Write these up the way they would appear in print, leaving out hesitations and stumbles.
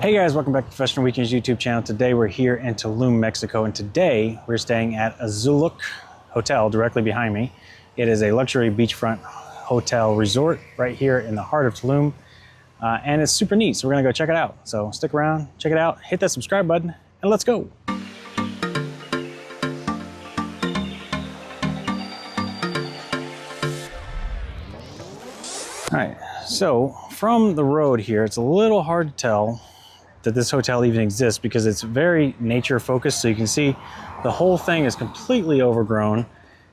Hey guys, welcome back to Professional Weekends YouTube channel. Today we're here in Tulum, Mexico, and today we're staying at Azulik Hotel directly behind me. It is a luxury beachfront hotel resort right here in the heart of Tulum, and it's super neat, so we're gonna go check it out. So stick around, check it out, hit that subscribe button, and let's go. All right, so from the road here, it's a little hard to tell that this hotel even exists because it's very nature focused. So you can see the whole thing is completely overgrown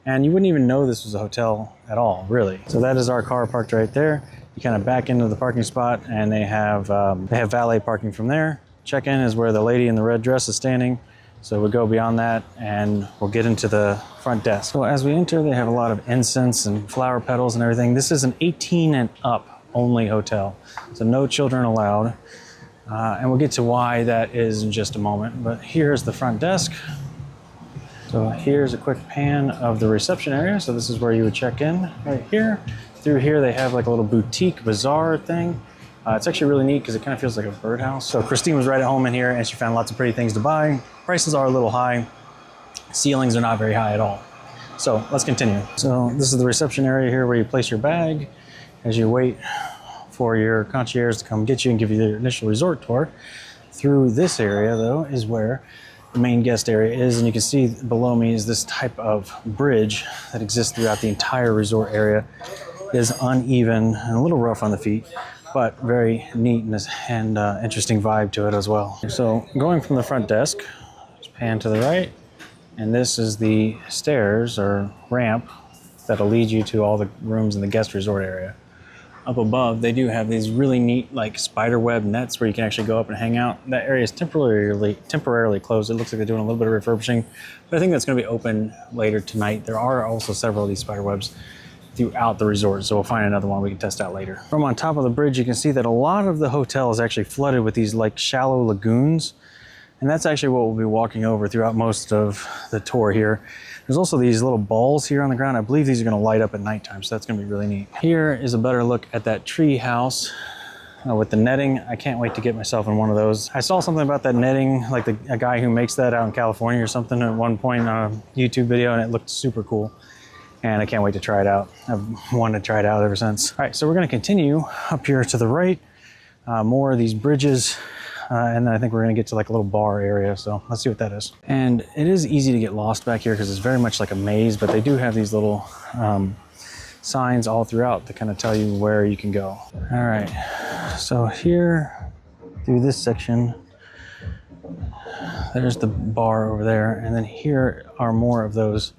and you wouldn't even know this was a hotel at all, really. So that is our car parked right there. You kind of back into the parking spot and they have valet parking from there. Check-in is where the lady in the red dress is standing. So we'll go beyond that and we'll get into the front desk. So as we enter, they have a lot of incense and flower petals and everything. This is an 18 and up only hotel. So no children allowed. And we'll get to why that is in just a moment. But here's the front desk. So here's a quick pan of the reception area. So this is where you would check in right here. Through here, they have like a little boutique bazaar thing. It's actually really neat because it kind of feels like a birdhouse. So Christine was right at home in here and she found lots of pretty things to buy. Prices are a little high. Ceilings are not very high at all. So let's continue. So this is the reception area here where you place your bag as you wait for your concierge to come get you and give you the initial resort tour. Through this area though is where the main guest area is, and you can see below me is this type of bridge that exists throughout the entire resort area. It is uneven and a little rough on the feet, but very neat and interesting vibe to it as well. So going from the front desk, just pan to the right, and this is the stairs or ramp that'll lead you to all the rooms in the guest resort area. Up above, they do have these really neat like spider web nets where you can actually go up and hang out. That area is temporarily closed. It looks like they're doing a little bit of refurbishing, but I think that's going to be open later tonight. There are also several of these spider webs throughout the resort, so we'll find another one we can test out later. From on top of the bridge, you can see that a lot of the hotel is actually flooded with these like shallow lagoons, and that's actually what we'll be walking over throughout most of the tour here. There's also these little balls here on the ground. I believe these are gonna light up at nighttime, so that's gonna be really neat. Here is a better look at that tree house with the netting. I can't wait to get myself in one of those. I saw something about that netting, like a guy who makes that out in California or something at one point on a YouTube video, and it looked super cool. And I can't wait to try it out. I've wanted to try it out ever since. All right, so we're gonna continue up here to the right. More of these bridges. And then I think we're gonna get to like a little bar area, so let's see what that is. And it is easy to get lost back here because it's very much like a maze, but they do have these little signs all throughout to kind of tell you where you can go. All right, so here through this section, there's the bar over there, and then here are more of those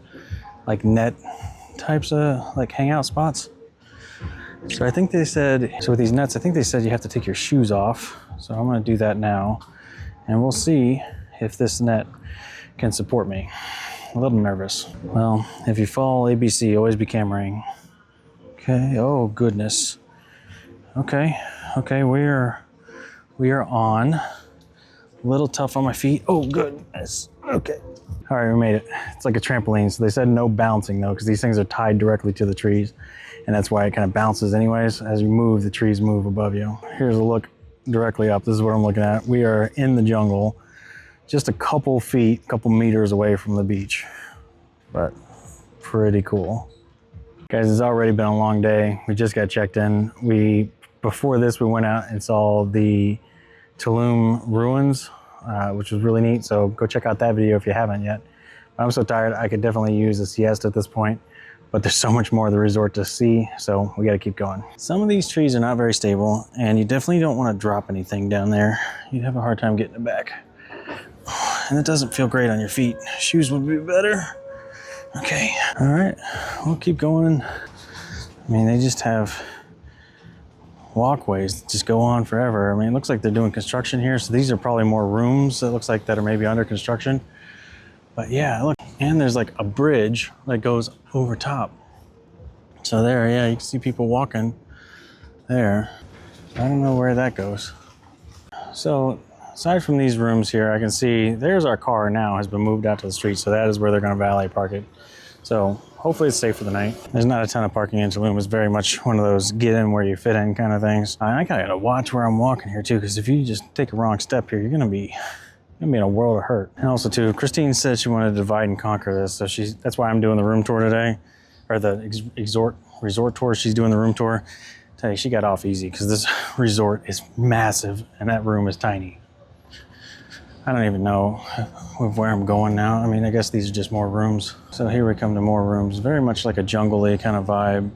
like net types of like hangout spots. So I think they said, so with these nets, I think they said you have to take your shoes off. So I'm gonna do that now, and we'll see if this net can support me. A little nervous. Well, if you fall ABC, always be cameraing. Okay, oh goodness. Okay, we are on. A little tough on my feet. Oh goodness, okay. All right, we made it. It's like a trampoline. So they said no bouncing though, because these things are tied directly to the trees. And that's why it kind of bounces anyways. As you move, the trees move above you. Here's a look directly up. This is what I'm looking at. We are in the jungle, just a couple feet, couple meters away from the beach, but pretty cool. Guys, it's already been a long day. We just got checked in. Before this, we went out and saw the Tulum ruins, which was really neat. So go check out that video if you haven't yet. I'm so tired, I could definitely use a siesta at this point. But there's so much more of the resort to see, so we gotta keep going. Some of these trees are not very stable, and you definitely don't wanna drop anything down there. You'd have a hard time getting it back. And it doesn't feel great on your feet. Shoes would be better. Okay, all right, we'll keep going. I mean, they just have walkways that just go on forever. I mean, it looks like they're doing construction here, so these are probably more rooms that looks like that are maybe under construction. But yeah, look, and there's like a bridge that goes over top. So there, yeah, you can see people walking there. I don't know where that goes. So aside from these rooms here, I can see there's our car now has been moved out to the street. So that is where they're gonna valet park it. So hopefully it's safe for the night. There's not a ton of parking in Tulum. It's very much one of those get in where you fit in kind of things. I gotta watch where I'm walking here too, because if you just take a wrong step here, you're gonna be in a world of hurt. And also too, Christine said she wanted to divide and conquer this, so that's why I'm doing the room tour today, or the resort tour. She's doing the room tour. Tell you, she got off easy because this resort is massive and that room is tiny. I don't even know where I'm going now. I mean, I guess these are just more rooms. So here we come to more rooms. Very much like a jungle-y kind of vibe.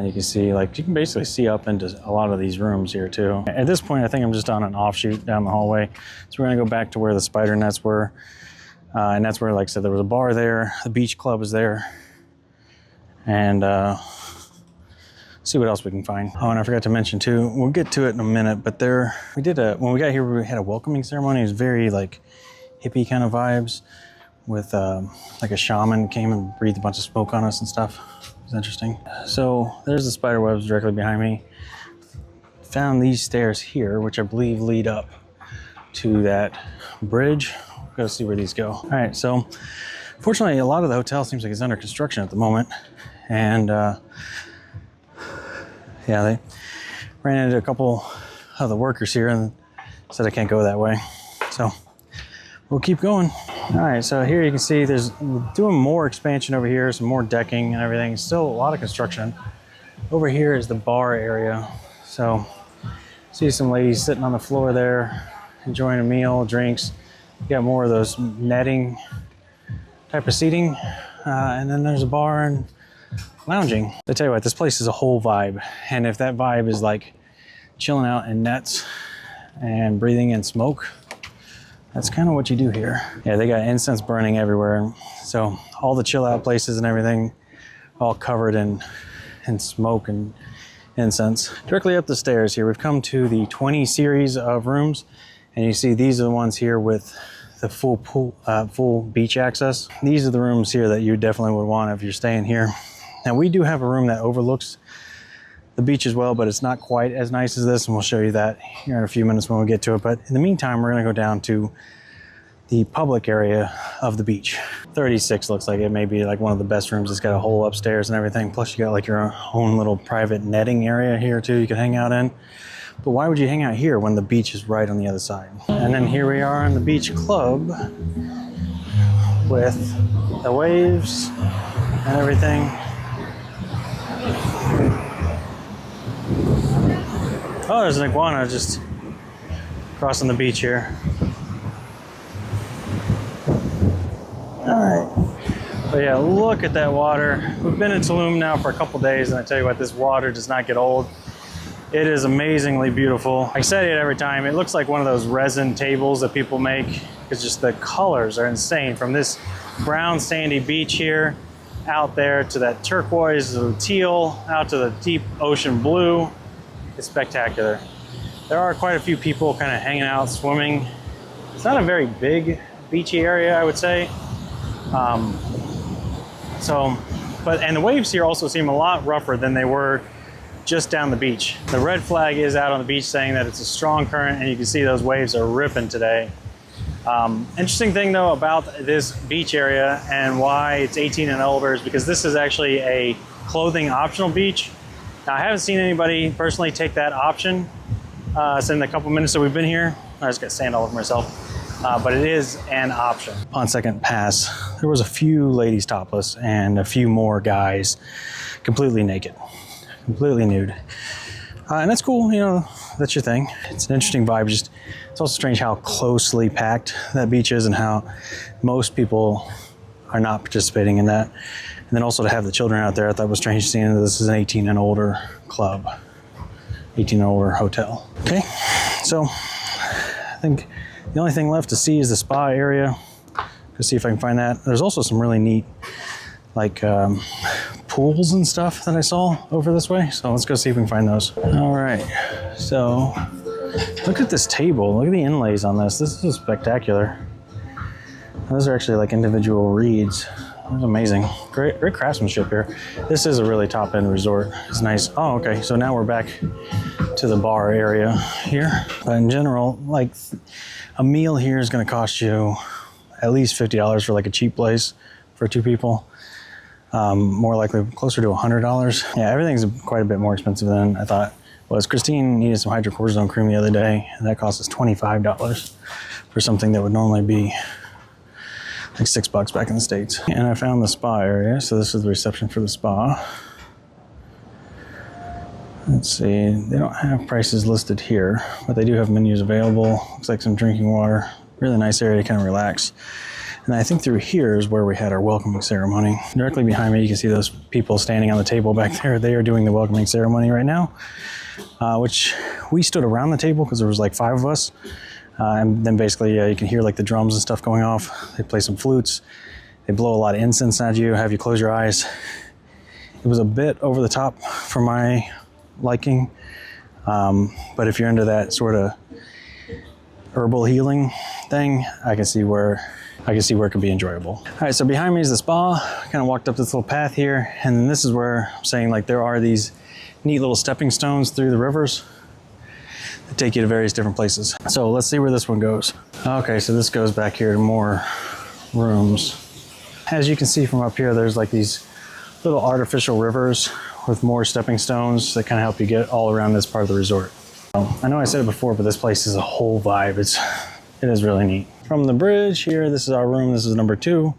You can see, like, you can basically see up into a lot of these rooms here too. At this point, I think I'm just on an offshoot down the hallway. So we're gonna go back to where the spider nets were. And that's where, like I said, there was a bar there. The beach club was there. And see what else we can find. Oh, and I forgot to mention too, we'll get to it in a minute, but when we got here, we had a welcoming ceremony. It was very like hippie kind of vibes with like a shaman came and breathed a bunch of smoke on us and stuff. It was interesting. So there's the spider webs directly behind me. Found these stairs here, which I believe lead up to that bridge. Go see where these go. All right, so fortunately, a lot of the hotel seems like it's under construction at the moment. And yeah, they ran into a couple of the workers here and said I can't go that way. So we'll keep going. All right, so here you can see we're doing more expansion over here, some more decking and everything. Still a lot of construction. Over here is the bar area. So see some ladies sitting on the floor there, enjoying a meal, drinks. You got more of those netting type of seating. And then there's a bar and lounging. I tell you what, this place is a whole vibe. And if that vibe is like chilling out in nets and breathing in smoke, that's kind of what you do here. Yeah, they got incense burning everywhere. So all the chill out places and everything, all covered in smoke and incense. Directly up the stairs here, we've come to the 20 series of rooms. And you see these are the ones here with the full pool, full beach access. These are the rooms here that you definitely would want if you're staying here. Now we do have a room that overlooks the beach as well, but it's not quite as nice as this, and we'll show you that here in a few minutes when we get to it. But in the meantime, we're gonna go down to the public area of the beach. 36 looks like it may be like one of the best rooms. It's got a whole upstairs and everything. Plus you got like your own little private netting area here too you can hang out in. But why would you hang out here when the beach is right on the other side? And then here we are in the beach club with the waves and everything. Oh, there's an iguana just crossing the beach here. All right. But yeah, look at that water. We've been in Tulum now for a couple days, and I tell you what, this water does not get old. It is amazingly beautiful. I say it every time. It looks like one of those resin tables that people make. It's just the colors are insane. From this brown sandy beach here, out there to that turquoise, the teal, out to the deep ocean blue. It's spectacular. There are quite a few people kind of hanging out, swimming. It's not a very big beachy area, I would say. And the waves here also seem a lot rougher than they were just down the beach. The red flag is out on the beach saying that it's a strong current, and you can see those waves are ripping today. Interesting thing though about this beach area and why it's 18 and older is because this is actually a clothing optional beach. Now I haven't seen anybody personally take that option in the couple minutes that we've been here. I just got sand all over myself. But it is an option. Upon second pass, there was a few ladies topless and a few more guys completely naked, completely nude. And that's cool, you know, that's your thing. It's an interesting vibe. Just, it's also strange how closely packed that beach is and how most people are not participating in that. And then also to have the children out there, I thought was strange seeing that this is an 18 and older club, 18 and older hotel. Okay, so I think the only thing left to see is the spa area. Go see if I can find that. There's also some really neat like pools and stuff that I saw over this way. So let's go see if we can find those. All right, so look at this table. Look at the inlays on this. This is spectacular. Those are actually like individual reeds. That's amazing. Great craftsmanship here. This is a really top-end resort. It's nice. Oh, okay, so now we're back to the bar area here. But in general, like a meal here is gonna cost you at least $50 for like a cheap place for two people. more likely closer to $100. Yeah, everything's quite a bit more expensive than I thought it was. Christine needed some hydrocortisone cream the other day, and that cost us $25 for something that would normally be like $6 back in the States. And I found the spa area, so this is the reception for the spa. Let's see, they don't have prices listed here, but they do have menus available. Looks like some drinking water. Really nice area to kind of relax. And I think through here is where we had our welcoming ceremony. Directly behind me, you can see those people standing on the table back there. They are doing the welcoming ceremony right now, which we stood around the table because there was like 5 of us. And then basically you can hear like the drums and stuff going off. They play some flutes. They blow a lot of incense at you, have you close your eyes. It was a bit over the top for my liking, but if you're into that sort of herbal healing thing, I can see where it could be enjoyable. All right, so behind me is the spa. Kind of walked up this little path here, and then this is where I'm saying like there are these neat little stepping stones through the rivers that take you to various different places. So let's see where this one goes. Okay, so this goes back here to more rooms. As you can see from up here, there's like these little artificial rivers with more stepping stones that kind of help you get all around this part of the resort. I know I said it before, but this place is a whole vibe. It is really neat. From the bridge here, this is our room. This is number 2.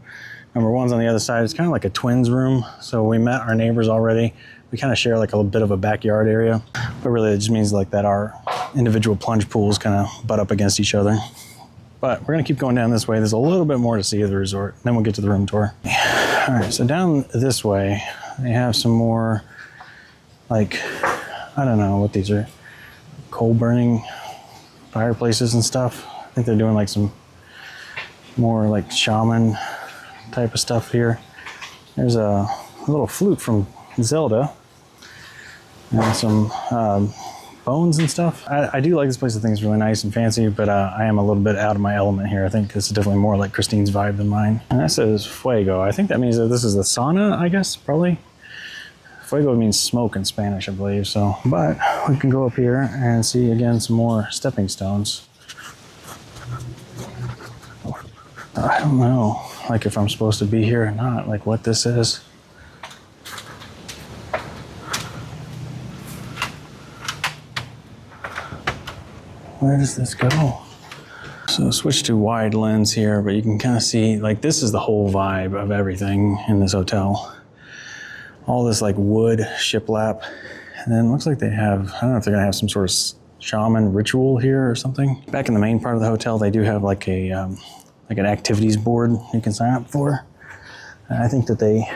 Number 1's on the other side. It's kind of like a twins room. So we met our neighbors already. We kind of share like a little bit of a backyard area, but really it just means like that our individual plunge pools kind of butt up against each other. But we're gonna keep going down this way. There's a little bit more to see of the resort. Then we'll get to the room tour. All right, so down this way, they have some more like, I don't know what these are, coal burning fireplaces and stuff. I think they're doing like some more like shaman type of stuff here. There's a little flute from Zelda and some bones and stuff. I do like this place. I think it's really nice and fancy, but I am a little bit out of my element here. I think this is definitely more like Christine's vibe than mine. And that says fuego. I think that means that this is the sauna, I guess, probably. Fuego means smoke in Spanish, I believe. So, but we can go up here and see again some more stepping stones. I don't know, like if I'm supposed to be here or not, like what this is. Where does this go? So switch to wide lens here, but you can kind of see, like this is the whole vibe of everything in this hotel. All this like wood shiplap, and then it looks like they have, I don't know if they're gonna have some sort of shaman ritual here or something. Back in the main part of the hotel, they do have like a like an activities board you can sign up for. And I think that they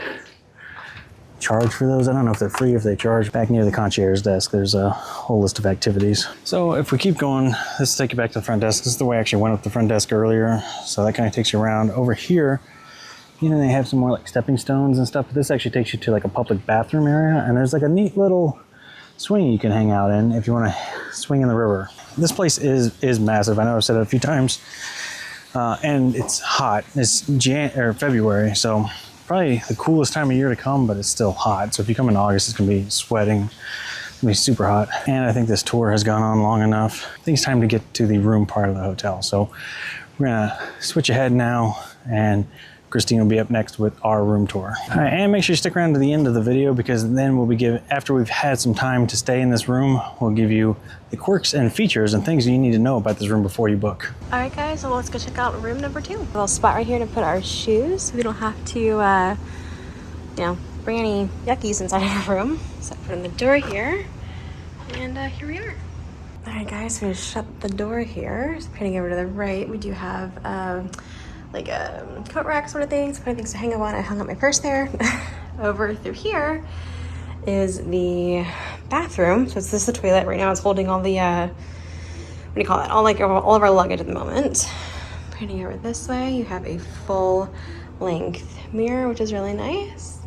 charge for those. I don't know if they're free, if they charge. Back near the concierge desk, there's a whole list of activities. So if we keep going, this will take you back to the front desk. This is the way I actually went up the front desk earlier. So that kind of takes you around. Over here, you know, they have some more like stepping stones and stuff, but this actually takes you to like a public bathroom area, and there's like a neat little swing you can hang out in if you want to swing in the river. This place is massive. I know I've said it a few times, and it's hot. It's February, so probably the coolest time of year to come, but it's still hot. So if you come in August, it's gonna be sweating. It's gonna be super hot. And I think this tour has gone on long enough. I think it's time to get to the room part of the hotel. So we're gonna switch ahead now, and Christine will be up next with our room tour. All right, and make sure you stick around to the end of the video, because then we'll be after we've had some time to stay in this room, we'll give you the quirks and features and things you need to know about this room before you book. All right, guys, so let's go check out room number 2. A little spot right here to put our shoes, so we don't have to, you know, bring any yuckies inside our room. So put in the door here, and here we are. All right, guys, so we shut the door here. So heading over to the right, we do have like a coat rack sort of thing, so things to hang up on. I hung up my purse there. Over through here is the bathroom. So it's the toilet. Right now it's holding all the, what do you call it? All of our luggage at the moment. Heading over this way, you have a full length mirror, which is really nice.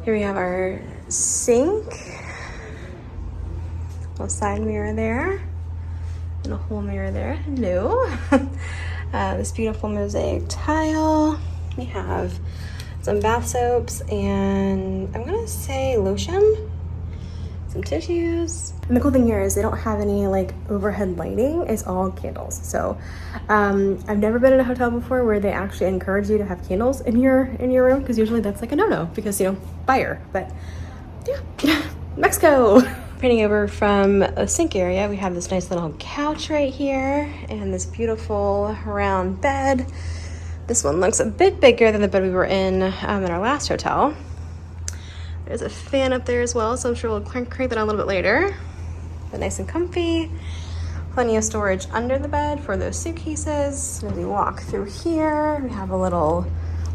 Here we have our sink. Little side mirror there. And a whole mirror there. Hello. This beautiful mosaic tile. We have some bath soaps and I'm gonna say lotion. some tissues. And the cool thing here is they don't have any like overhead lighting. It's all candles. So I've never been in a hotel before where they actually encourage you to have candles in your room, because usually that's like a no-no because, you know, fire. But yeah, Mexico. Painting over from a sink area, we have this nice little couch right here and this beautiful round bed. This one looks a bit bigger than the bed we were in our last hotel. There's a fan up there as well, so I'm sure we'll crank that on a little bit later. But nice and comfy. Plenty of storage under the bed for those suitcases. As we walk through here, we have a little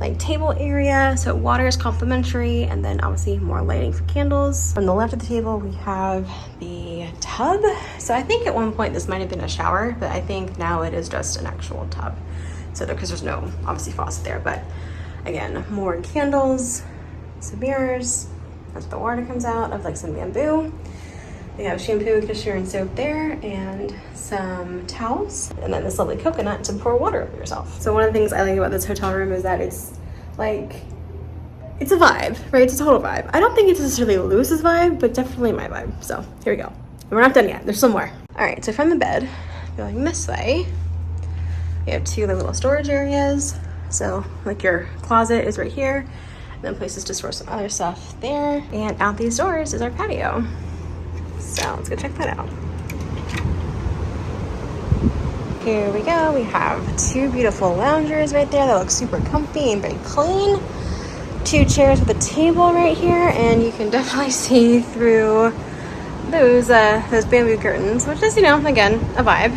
like table area, so water is complimentary, and then obviously more lighting for candles. On the left of the table, we have the tub. So I think at one point this might have been a shower, but I think now it is just an actual tub. So because there's no obviously faucet there, but again, more candles, some mirrors. That's where the water comes out of, like some bamboo. We have shampoo, conditioner, and soap there, and some towels, and then this lovely coconut to pour water over yourself. So one of the things I like about this hotel room is that it's like, it's a vibe, right? It's a total vibe. I don't think it's necessarily Lewis's vibe, but definitely my vibe. So here we go. And we're not done yet. There's some more. All right, so from the bed, going this way, we have two little storage areas. So like your closet is right here, and then places to store some other stuff there. And out these doors is our patio. So let's go check that out. Here we go. We have two beautiful loungers right there that look super comfy and very clean. Two chairs with a table right here, and you can definitely see through those bamboo curtains, which is, you know, again, a vibe.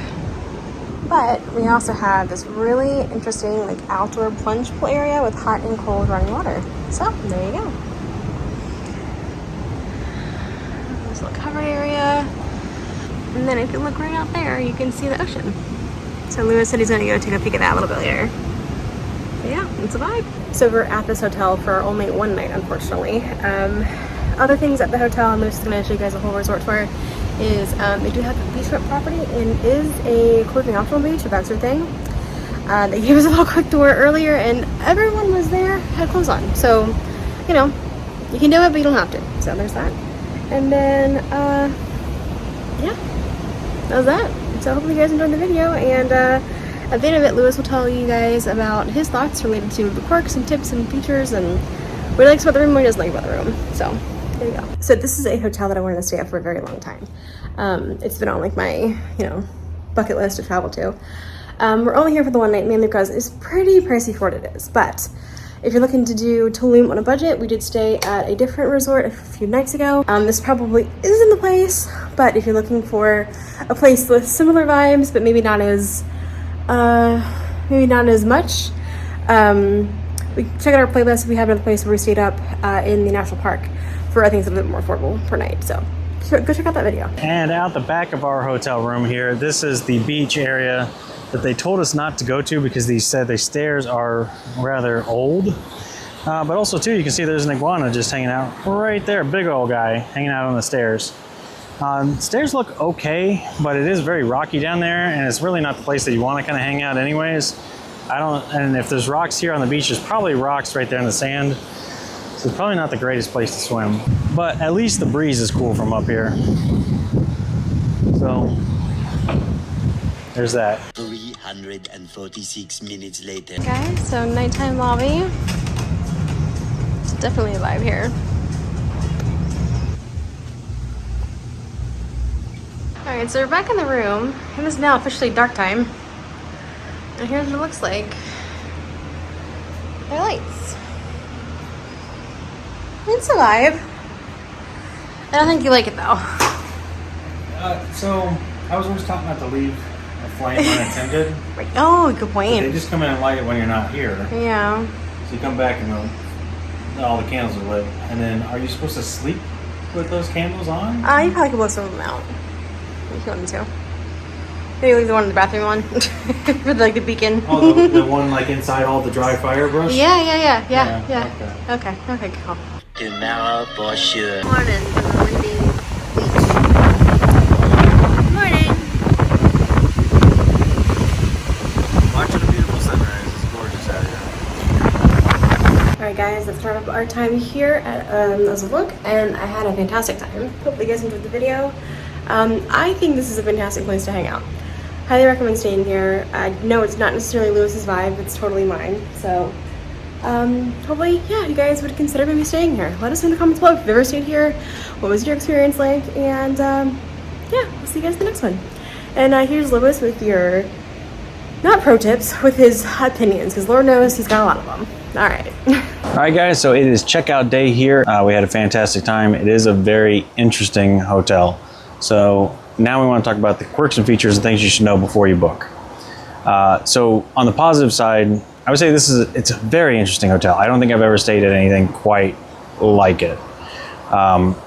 But we also have this really interesting like outdoor plunge pool area with hot and cold running water. So there you go. This little covered area. And then if you look right out there, you can see the ocean. So Lewis said he's gonna go take a peek at that a little bit later. But yeah, it's a vibe. So we're at this hotel for only one night, unfortunately. Other things at the hotel, and Lewis is gonna show you guys a whole resort tour, is they do have a beachfront property and is a clothing optional beach, if that's your thing. They gave us a little quick tour earlier, and everyone was there, had clothes on. So, you know, you can do it, but you don't have to. So there's that. And then, yeah, that was that. So hopefully you guys enjoyed the video, and at the end of it, Lewis will tell you guys about his thoughts related to the quirks and tips and features and what he likes about the room and what he doesn't like about the room. So there you go. So this is a hotel that I wanted to stay at for a very long time. It's been on like my, you know, bucket list to travel to. We're only here for the one night, mainly because it's pretty pricey for what it is. But if you're looking to do Tulum on a budget, we did stay at a different resort a few nights ago. This probably isn't the place, but if you're looking for a place with similar vibes, but maybe not as much, we check out our playlist. We have another place where we stayed up in the national park for, I think, it's a little bit more affordable per night. So go check out that video. And out the back of our hotel room here, this is the beach area that they told us not to go to because they said the stairs are rather old. But also too, you can see there's an iguana just hanging out right there, big old guy hanging out on the stairs. Stairs look okay, but it is very rocky down there, and it's really not the place that you want to kind of hang out anyways. And if there's rocks here on the beach, there's probably rocks right there in the sand. So it's probably not the greatest place to swim, but at least the breeze is cool from up here. So there's that. 346 minutes later. Guys, so nighttime lobby. It's definitely a vibe here. All right, so we're back in the room. It is now officially dark time. And here's what it looks like. There are lights. It's a vibe. I don't think you like it though. So I was always taught not to leave a flame unattended. Right. Oh, good point. They just come in and light it when you're not here. Yeah. So you come back and all the candles are lit. And then are you supposed to sleep with those candles on? You probably could blow some of them out if you wanted to. Maybe leave the one in the bathroom on for like the beacon. Oh, the one like inside all the dry fire brush? Yeah. Okay, cool. Tomorrow for sure. Morning from the windy beach. Morning. Watching a beautiful sunrise. It's gorgeous out here. Alright guys, it's to wrap up our time here at Azulik, and I had a fantastic time. Hopefully you guys enjoyed the video. I think this is a fantastic place to hang out. Highly recommend staying here. No, it's not necessarily Lewis's vibe, it's totally mine. So hopefully, yeah, you guys would consider maybe staying here. Let us know in the comments below if you've ever stayed here, what was your experience like, and yeah, we'll see you guys in the next one. And here's Lewis with your, not pro tips, with his opinions, because Lord knows he's got a lot of them. All right. All right, guys, so it is checkout day here. We had a fantastic time. It is a very interesting hotel. So now we want to talk about the quirks and features and things you should know before you book. So on the positive side, I would say it's a very interesting hotel. I don't think I've ever stayed at anything quite like it.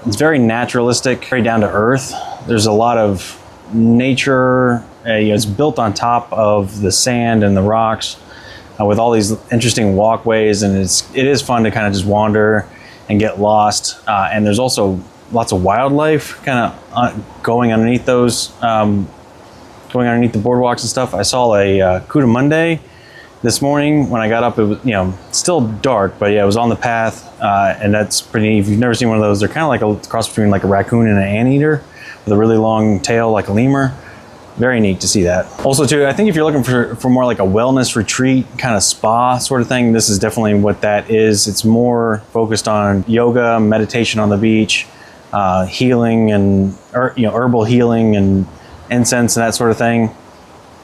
It's very naturalistic, very down to earth. There's a lot of nature. It's built on top of the sand and the rocks with all these interesting walkways, and it is fun to kind of just wander and get lost. And there's also lots of wildlife kind of going underneath those, going underneath the boardwalks and stuff. I saw a Cudamunde this morning when I got up. It was, still dark, but yeah, it was on the path, and that's pretty neat. If you've never seen one of those, they're kind of like a cross between like a raccoon and an anteater with a really long tail like a lemur. Very neat to see that. Also too, I think if you're looking for more like a wellness retreat, kind of spa sort of thing, this is definitely what that is. It's more focused on yoga, meditation on the beach, healing and herbal healing and incense and that sort of thing.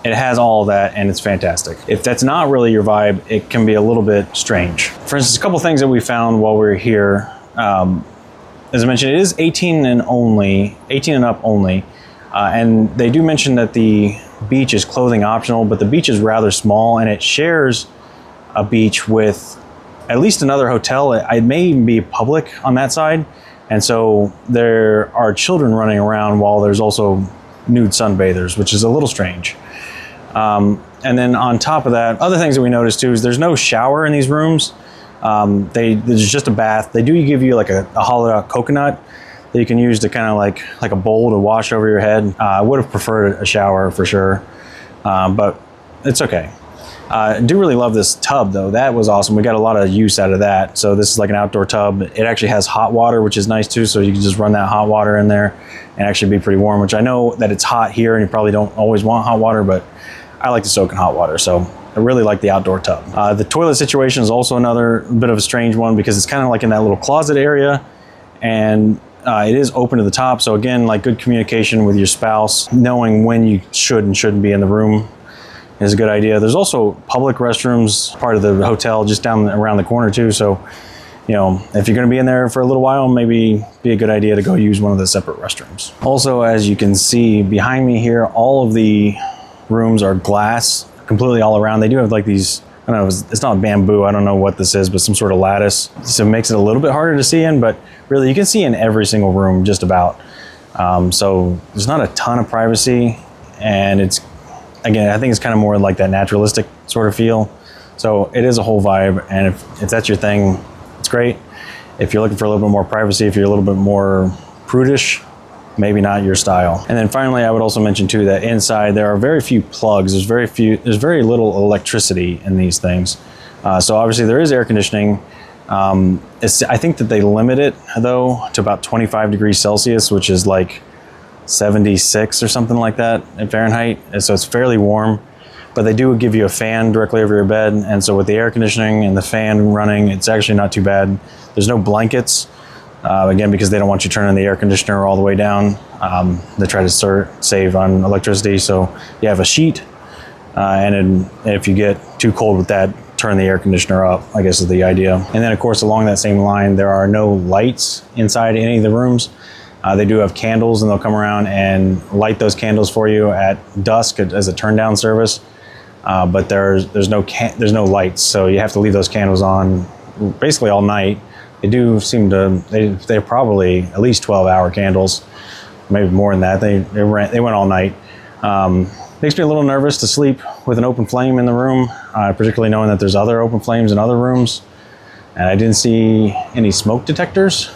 It has all of that, and it's fantastic. If that's not really your vibe, it can be a little bit strange. For instance, a couple things that we found while we were here. As I mentioned, it is 18 and up only. And they do mention that the beach is clothing optional, but the beach is rather small, and it shares a beach with at least another hotel. It may even be public on that side. And so there are children running around while there's also nude sunbathers, which is a little strange. And then on top of that, other things that we noticed too is there's no shower in these rooms. There's just a bath. They do give you like a hollowed out coconut that you can use to kind of like a bowl to wash over your head. I would have preferred a shower for sure, but it's okay. I do really love this tub though. That was awesome. We got a lot of use out of that. So this is like an outdoor tub. It actually has hot water, which is nice too. So you can just run that hot water in there and actually be pretty warm, which I know that it's hot here and you probably don't always want hot water, but I like to soak in hot water. So I really like the outdoor tub. The toilet situation is also another bit of a strange one because it's kind of like in that little closet area, and it is open to the top. So again, like good communication with your spouse, knowing when you should and shouldn't be in the room is a good idea. There's also public restrooms, part of the hotel just down around the corner too. So, if you're gonna be in there for a little while, maybe be a good idea to go use one of the separate restrooms. Also, as you can see behind me here, all of the rooms are glass completely all around. They do have like these, I don't know, it's not bamboo, I don't know what this is, but some sort of lattice. So it makes it a little bit harder to see in, but really you can see in every single room just about. So there's not a ton of privacy, and it's, again, I think it's kind of more like that naturalistic sort of feel. So it is a whole vibe, and if that's your thing, it's great. If you're looking for a little bit more privacy, if you're a little bit more prudish, maybe not your style. And then finally, I would also mention too that inside there are very few plugs. There's very little electricity in these things. So obviously there is air conditioning. I think that they limit it though to about 25 degrees Celsius, which is like 76 or something like that in Fahrenheit. And so it's fairly warm, but they do give you a fan directly over your bed. And so with the air conditioning and the fan running, it's actually not too bad. There's no blankets. Again, because they don't want you turning the air conditioner all the way down. They try to save on electricity. So you have a sheet, and if you get too cold with that, turn the air conditioner up, I guess is the idea. And then of course, along that same line, there are no lights inside any of the rooms. They do have candles, and they'll come around and light those candles for you at dusk as a turn down service. But there's no lights. So you have to leave those candles on basically all night. They do seem to, they're probably at least 12-hour candles, maybe more than that. They went all night. Makes me a little nervous to sleep with an open flame in the room, particularly knowing that there's other open flames in other rooms. And I didn't see any smoke detectors,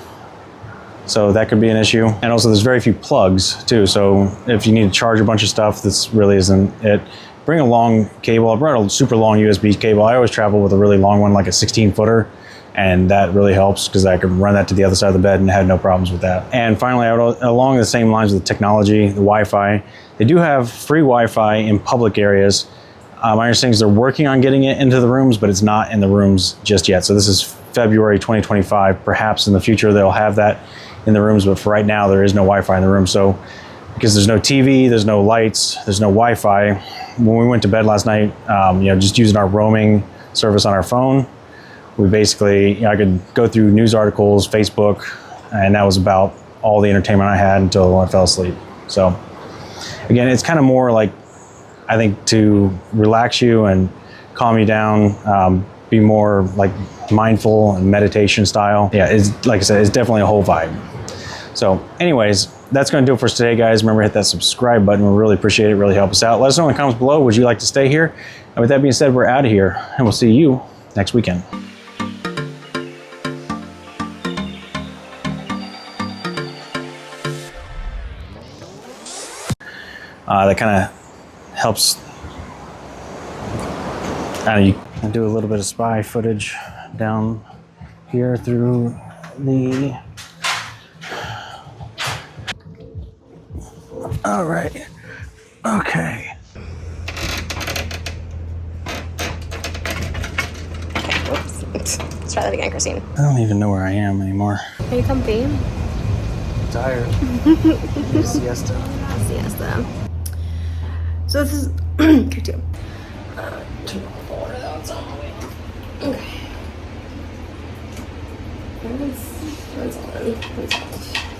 so that could be an issue. And also there's very few plugs too, so if you need to charge a bunch of stuff, this really isn't it. Bring a long cable. I brought a super long USB cable. I always travel with a really long one, like a 16-footer, And that really helps because I can run that to the other side of the bed and had no problems with that. And finally, along the same lines with technology, the Wi-Fi, they do have free Wi-Fi in public areas. My understanding is they're working on getting it into the rooms, but it's not in the rooms just yet. So this is February 2025. Perhaps in the future they'll have that in the rooms, but for right now there is no Wi-Fi in the room. So because there's no TV, there's no lights, there's no Wi-Fi, when we went to bed last night, just using our roaming service on our phone, we basically, I could go through news articles, Facebook, and that was about all the entertainment I had until I fell asleep. So again, it's kind of more like, I think, to relax you and calm you down, be more like mindful and meditation style. Yeah, it's, like I said, it's definitely a whole vibe. So anyways, that's going to do it for us today, guys. Remember to hit that subscribe button. We really appreciate it. Really help us out. Let us know in the comments below, would you like to stay here? And with that being said, we're out of here, and we'll see you next weekend. That kind of helps. You can do a little bit of spy footage down here through the. All right. Okay. Oops. Let's try that again, Christine. I don't even know where I am anymore. Are you comfy? I'm tired. Need a siesta. Siesta. So this is here too. Okay. Where's on?